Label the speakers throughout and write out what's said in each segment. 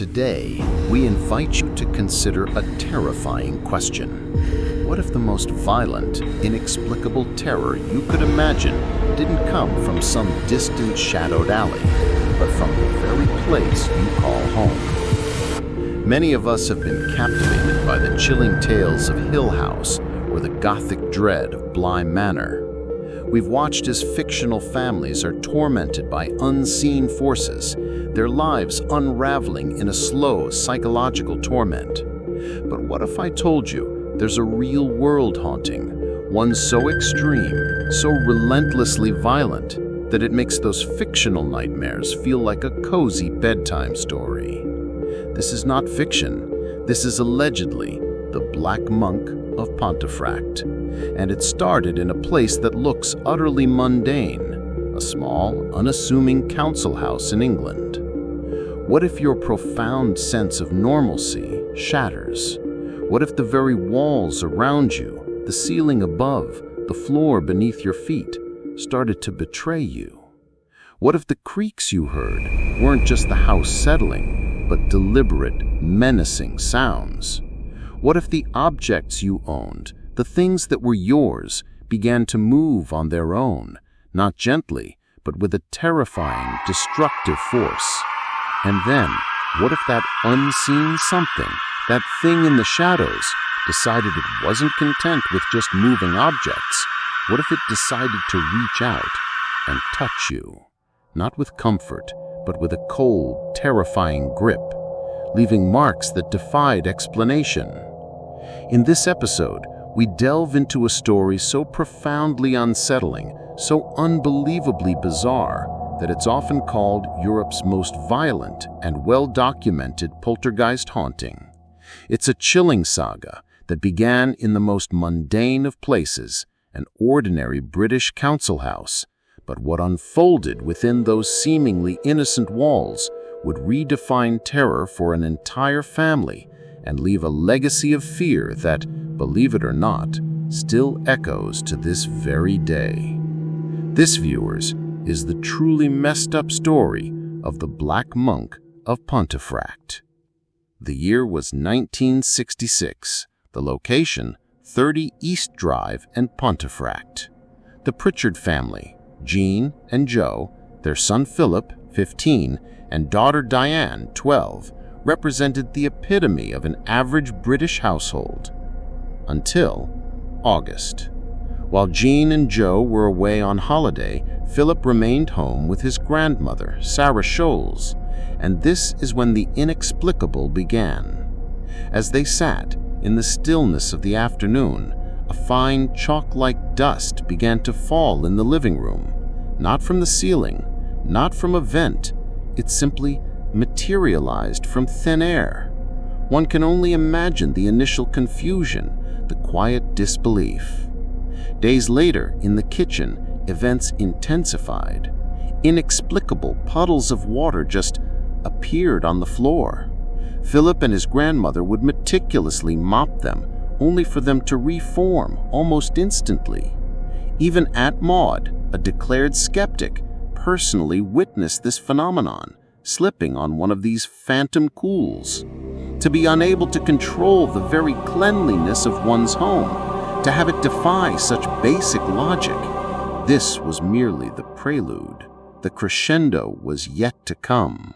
Speaker 1: Today, we invite you to consider a terrifying question. What if the most violent, inexplicable terror you could imagine didn't come from some distant shadowed alley, but from the very place you call home? Many of us have been captivated by the chilling tales of Hill House or the gothic dread of Bly Manor. We've watched as fictional families are tormented by unseen forces, their lives unraveling in a slow psychological torment. But what if I told you there's a real-world haunting, one so extreme, so relentlessly violent, that it makes those fictional nightmares feel like a cozy bedtime story? This is not fiction. This is allegedly the Black Monk of Pontefract, and it started in a place that looks utterly mundane, a small, unassuming council house in England. What if your profound sense of normalcy shatters? What if the very walls around you, the ceiling above, the floor beneath your feet, started to betray you? What if the creaks you heard weren't just the house settling, but deliberate, menacing sounds? What if the objects you owned, the things that were yours, began to move on their own, not gently, but with a terrifying, destructive force? And then, what if that unseen something, that thing in the shadows, decided it wasn't content with just moving objects? What if it decided to reach out and touch you? Not with comfort, but with a cold, terrifying grip, leaving marks that defied explanation. In this episode, we delve into a story so profoundly unsettling, so unbelievably bizarre, that it's often called Europe's most violent and well-documented poltergeist haunting. It's a chilling saga that began in the most mundane of places, an ordinary British council house, but what unfolded within those seemingly innocent walls would redefine terror for an entire family and leave a legacy of fear that, believe it or not, still echoes to this very day. This, viewers, is the truly messed up story of the Black Monk of Pontefract. The year was 1966, the location 30 East Drive and Pontefract. The Pritchard family, Jean and Joe, their son Philip, 15, and daughter Diane, 12, represented the epitome of an average British household. Until August. While Jean and Joe were away on holiday, Philip remained home with his grandmother, Sarah Scholes, and this is when the inexplicable began. As they sat in the stillness of the afternoon, a fine chalk-like dust began to fall in the living room, not from the ceiling, not from a vent. It simply materialized from thin air. One can only imagine the initial confusion, the quiet disbelief. Days later, in the kitchen, events intensified. Inexplicable puddles of water just appeared on the floor. Philip and his grandmother would meticulously mop them, only for them to reform almost instantly. Even Aunt Maud, a declared skeptic, personally witnessed this phenomenon, slipping on one of these phantom cools. To be unable to control the very cleanliness of one's home, to have it defy such basic logic. This was merely the prelude. The crescendo was yet to come.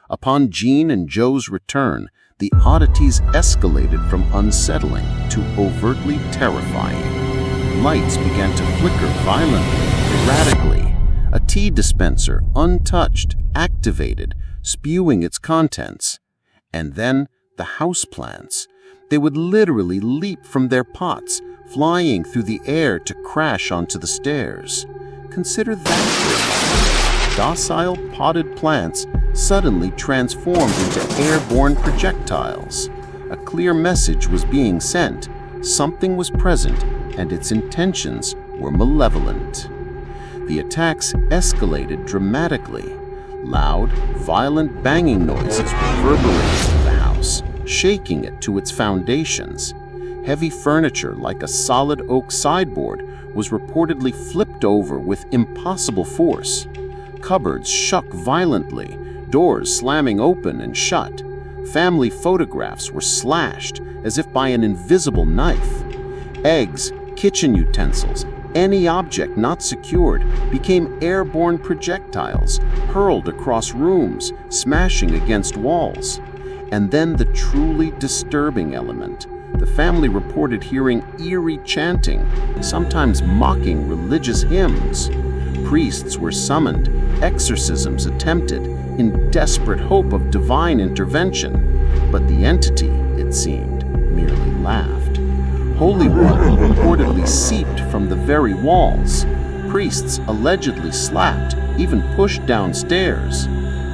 Speaker 1: Upon Jean and Joe's return, the oddities escalated from unsettling to overtly terrifying. Lights began to flicker violently, erratically. A tea dispenser, untouched, activated, spewing its contents. And then the houseplants. They would literally leap from their pots, flying through the air to crash onto the stairs. Consider that. Docile potted plants suddenly transformed into airborne projectiles. A clear message was being sent. Something was present, and its intentions were malevolent. The attacks escalated dramatically. Loud, violent banging noises reverberated through the house, shaking it to its foundations. Heavy furniture, like a solid oak sideboard, was reportedly flipped over with impossible force. Cupboards shook violently, doors slamming open and shut, Family photographs were slashed as if by an invisible knife. Eggs, kitchen utensils, any object not secured became airborne projectiles, hurled across rooms, smashing against walls. And then the truly disturbing element. The family reported hearing eerie chanting, sometimes mocking religious hymns. Priests were summoned, exorcisms attempted, in desperate hope of divine intervention. But the entity, it seemed, merely laughed. Holy water reportedly seeped from the very walls. Priests allegedly slapped, even pushed downstairs.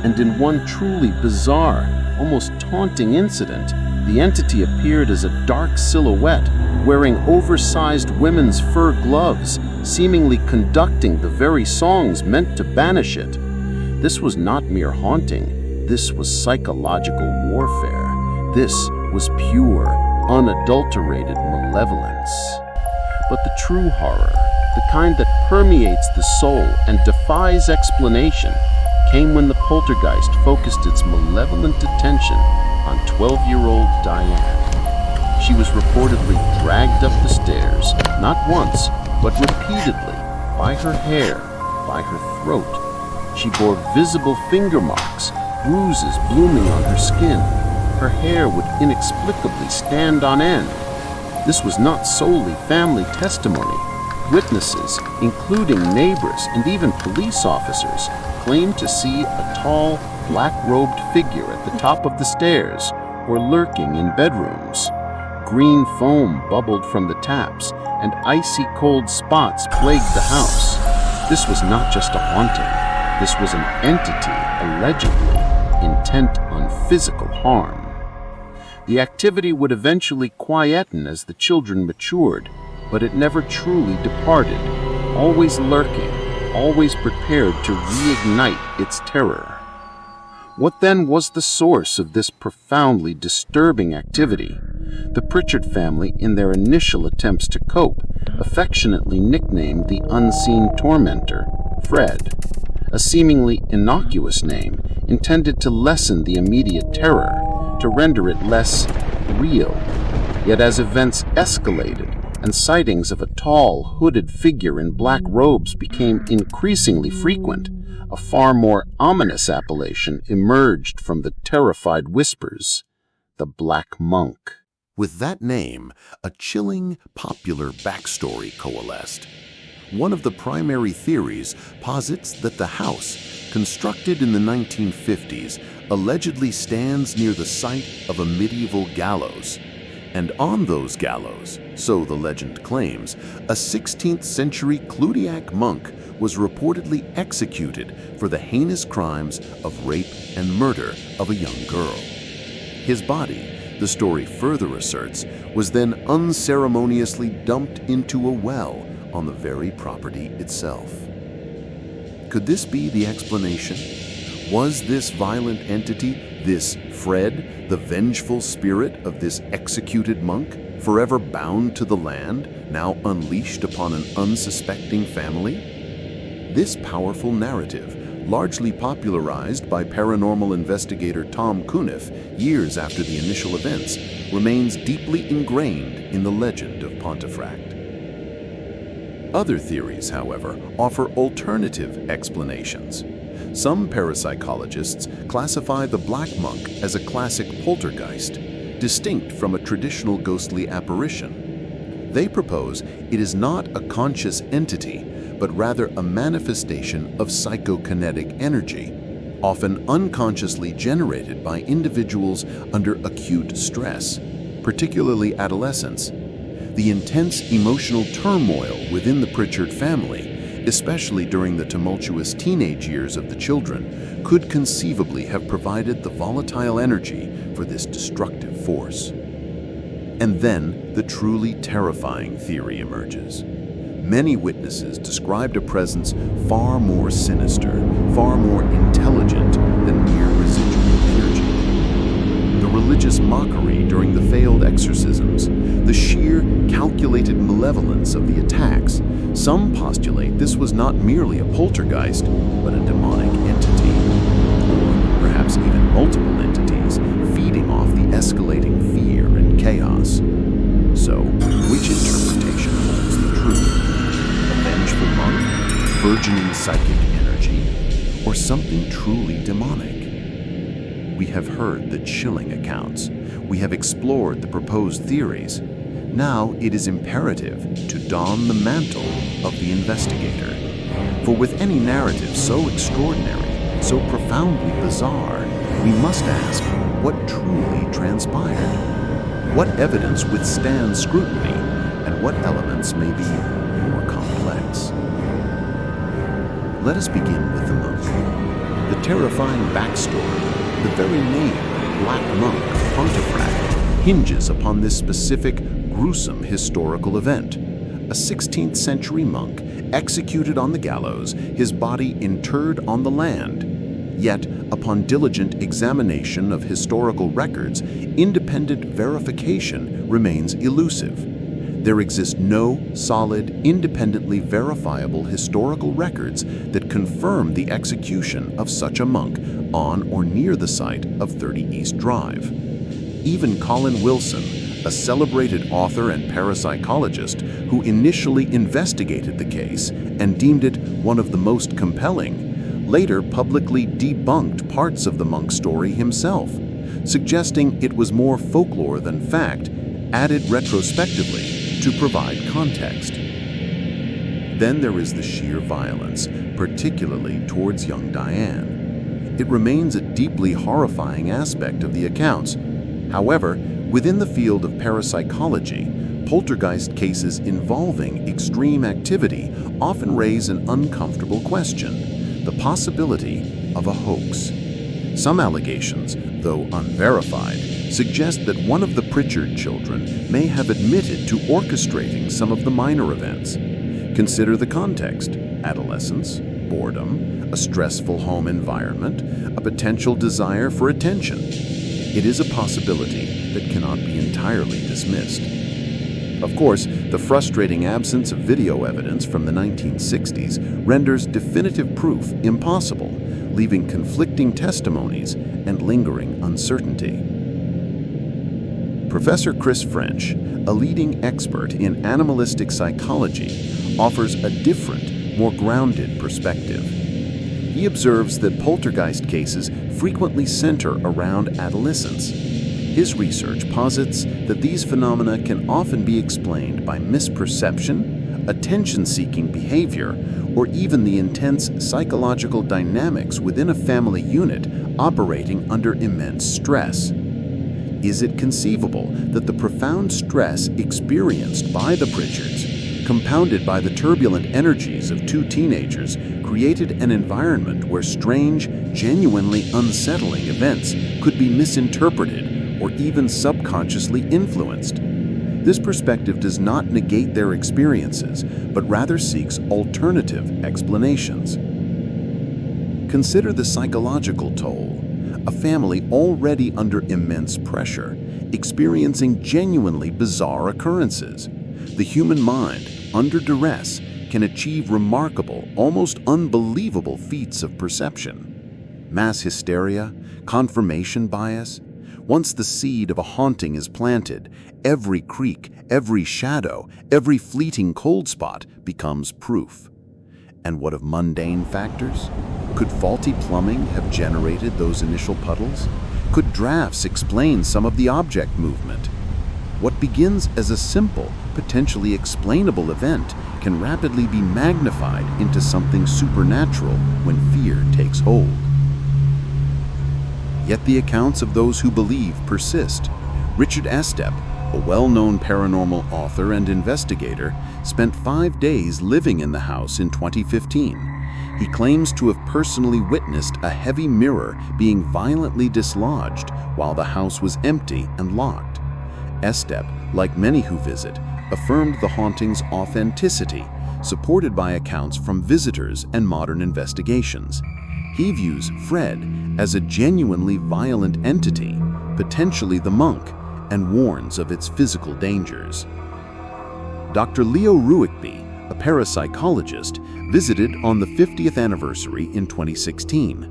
Speaker 1: And in one truly bizarre, almost taunting incident, the entity appeared as a dark silhouette, wearing oversized women's fur gloves, seemingly conducting the very songs meant to banish it. This was not mere haunting. This was psychological warfare. This was pure, unadulterated malevolence. But the true horror, the kind that permeates the soul and defies explanation, came when the poltergeist focused its malevolent attention on 12-year-old Diane. She was reportedly dragged up the stairs, not once, but repeatedly, by her hair, by her throat. She bore visible finger marks, bruises blooming on her skin. Her hair would inexplicably stand on end. This was not solely family testimony. Witnesses, including neighbors and even police officers, claimed to see a tall, black-robed figure at the top of the stairs or lurking in bedrooms. Green foam bubbled from the taps, and icy cold spots plagued the house. This was not just a haunting. This was an entity, allegedly, intent on physical harm. The activity would eventually quieten as the children matured, but it never truly departed, always lurking, always prepared to reignite its terror. What then was the source of this profoundly disturbing activity? The Pritchard family, in their initial attempts to cope, affectionately nicknamed the unseen tormentor Fred, a seemingly innocuous name intended to lessen the immediate terror, to render it less real. Yet as events escalated and sightings of a tall, hooded figure in black robes became increasingly frequent, a far more ominous appellation emerged from the terrified whispers: the Black Monk. With that name, a chilling, popular backstory coalesced. One of the primary theories posits that the house, constructed in the 1950s, allegedly stands near the site of a medieval gallows. And on those gallows, so the legend claims, a 16th century Cludiac monk was reportedly executed for the heinous crimes of rape and murder of a young girl. His body, the story further asserts, was then unceremoniously dumped into a well on the very property itself. Could this be the explanation? Was this violent entity, this Fred, the vengeful spirit of this executed monk, forever bound to the land, now unleashed upon an unsuspecting family? This powerful narrative, largely popularized by paranormal investigator Tom Cuniff years after the initial events, remains deeply ingrained in the legend of Pontefract. Other theories, however, offer alternative explanations. Some parapsychologists classify the Black Monk as a classic poltergeist, distinct from a traditional ghostly apparition. They propose it is not a conscious entity, but rather a manifestation of psychokinetic energy, often unconsciously generated by individuals under acute stress, particularly adolescents. The intense emotional turmoil within the Pritchard family, especially during the tumultuous teenage years of the children, could conceivably have provided the volatile energy for this destructive force. And then the truly terrifying theory emerges. Many witnesses described a presence far more sinister, far more intelligent than mere residual energy. The religious mockery during the failed exorcisms, the sheer calculated malevolence of the attacks. Some postulate this was not merely a poltergeist, but a demonic entity, or perhaps even multiple entities, feeding burgeoning psychic energy, or something truly demonic? We have heard the chilling accounts. We have explored the proposed theories. Now it is imperative to don the mantle of the investigator. For with any narrative so extraordinary, so profoundly bizarre, we must ask what truly transpired. What evidence withstands scrutiny, and what elements may be more complex? Let us begin with the monk. The terrifying backstory, the very name, Black Monk of Pontefract, hinges upon this specific, gruesome historical event. A 16th century monk executed on the gallows, his body interred on the land. Yet, upon diligent examination of historical records, independent verification remains elusive. There exist no solid, independently verifiable historical records that confirm the execution of such a monk on or near the site of 30 East Drive. Even Colin Wilson, a celebrated author and parapsychologist who initially investigated the case and deemed it one of the most compelling, later publicly debunked parts of the monk story himself, suggesting it was more folklore than fact, added retrospectively to provide context. Then there is the sheer violence, particularly towards young Diane. It remains a deeply horrifying aspect of the accounts. However, within the field of parapsychology, poltergeist cases involving extreme activity often raise an uncomfortable question: the possibility of a hoax. Some allegations, though unverified, suggest that one of the Pritchard children may have admitted to orchestrating some of the minor events. Consider the context: adolescence, boredom, a stressful home environment, a potential desire for attention. It is a possibility that cannot be entirely dismissed. Of course, the frustrating absence of video evidence from the 1960s renders definitive proof impossible, leaving conflicting testimonies and lingering uncertainty. Professor Chris French, a leading expert in animalistic psychology, offers a different, more grounded perspective. He observes that poltergeist cases frequently center around adolescence. His research posits that these phenomena can often be explained by misperception, attention-seeking behavior, or even the intense psychological dynamics within a family unit operating under immense stress. Is it conceivable that the profound stress experienced by the Pritchards, compounded by the turbulent energies of two teenagers, created an environment where strange, genuinely unsettling events could be misinterpreted or even subconsciously influenced? This perspective does not negate their experiences, but rather seeks alternative explanations. Consider the psychological toll. A family already under immense pressure, experiencing genuinely bizarre occurrences. The human mind, under duress, can achieve remarkable, almost unbelievable feats of perception. Mass hysteria, confirmation bias. Once the seed of a haunting is planted, every creak, every shadow, every fleeting cold spot becomes proof. And what of mundane factors? Could faulty plumbing have generated those initial puddles? Could drafts explain some of the object movement? What begins as a simple, potentially explainable event can rapidly be magnified into something supernatural when fear takes hold. Yet the accounts of those who believe persist. Richard Estep, a well-known paranormal author and investigator, spent 5 days living in the house in 2015. He claims to have personally witnessed a heavy mirror being violently dislodged while the house was empty and locked. Estep, like many who visit, affirmed the haunting's authenticity, supported by accounts from visitors and modern investigations. He views Fred as a genuinely violent entity, potentially the monk, and warns of its physical dangers. Dr. Leo Ruickby, a parapsychologist, visited on the 50th anniversary in 2016.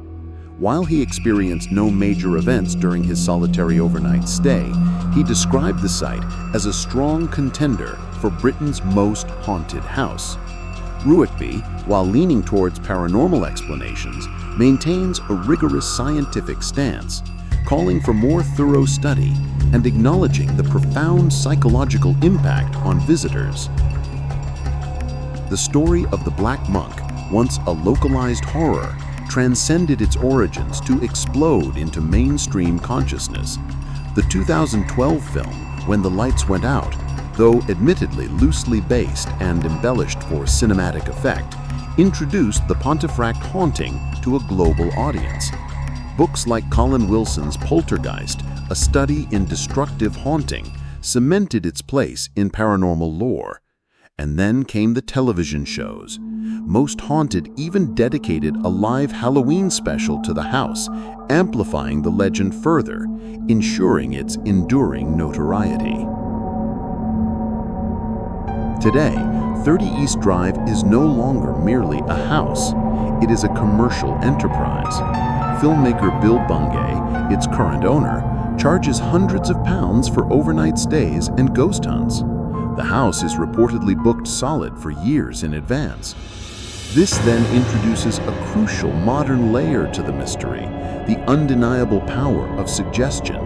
Speaker 1: While he experienced no major events during his solitary overnight stay, he described the site as a strong contender for Britain's most haunted house. Ruickby, while leaning towards paranormal explanations, maintains a rigorous scientific stance, calling for more thorough study and acknowledging the profound psychological impact on visitors. The story of the Black Monk, once a localized horror, transcended its origins to explode into mainstream consciousness. The 2012 film, When the Lights Went Out, though admittedly loosely based and embellished for cinematic effect, introduced the Pontefract haunting to a global audience. Books like Colin Wilson's Poltergeist, a study in destructive haunting, cemented its place in paranormal lore. And then came the television shows. Most Haunted even dedicated a live Halloween special to the house, amplifying the legend further, ensuring its enduring notoriety. Today, 30 East Drive is no longer merely a house. It is a commercial enterprise. Filmmaker Bill Bungay, its current owner, charges hundreds of pounds for overnight stays and ghost hunts. The house is reportedly booked solid for years in advance. This then introduces a crucial modern layer to the mystery, the undeniable power of suggestion.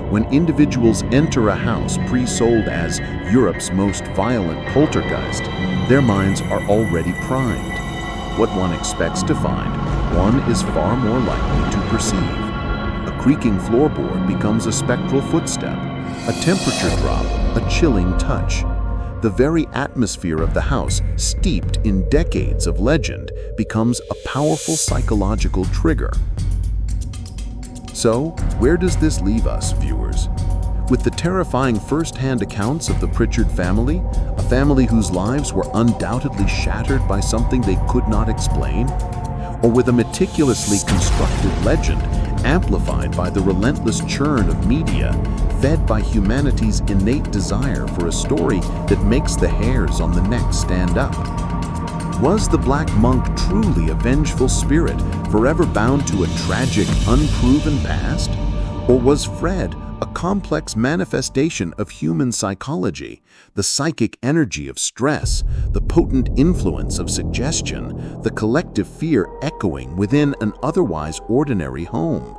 Speaker 1: When individuals enter a house pre-sold as Europe's most violent poltergeist, their minds are already primed. What one expects to find, one is far more likely to perceive. A creaking floorboard becomes a spectral footstep, a temperature drop, a chilling touch. The very atmosphere of the house, steeped in decades of legend, becomes a powerful psychological trigger. So, where does this leave us, viewers? With the terrifying first-hand accounts of the Pritchard family, a family whose lives were undoubtedly shattered by something they could not explain? Or with a meticulously constructed legend, amplified by the relentless churn of media, fed by humanity's innate desire for a story that makes the hairs on the neck stand up? Was the Black Monk truly a vengeful spirit, forever bound to a tragic, unproven past? Or was Fred a complex manifestation of human psychology, the psychic energy of stress, the potent influence of suggestion, the collective fear echoing within an otherwise ordinary home?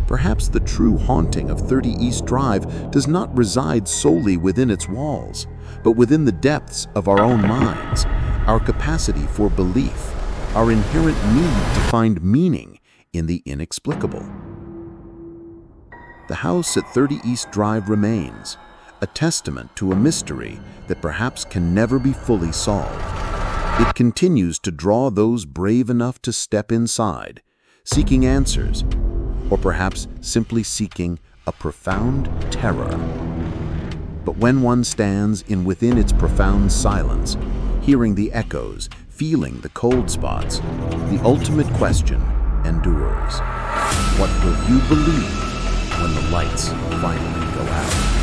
Speaker 1: Perhaps the true haunting of 30 East Drive does not reside solely within its walls, but within the depths of our own minds, our capacity for belief, our inherent need to find meaning in the inexplicable. The house at 30 East Drive remains, a testament to a mystery that perhaps can never be fully solved. It continues to draw those brave enough to step inside, seeking answers, or perhaps simply seeking a profound terror. But when one stands within its profound silence, hearing the echoes, feeling the cold spots, the ultimate question endures. What will you believe when the lights finally go out?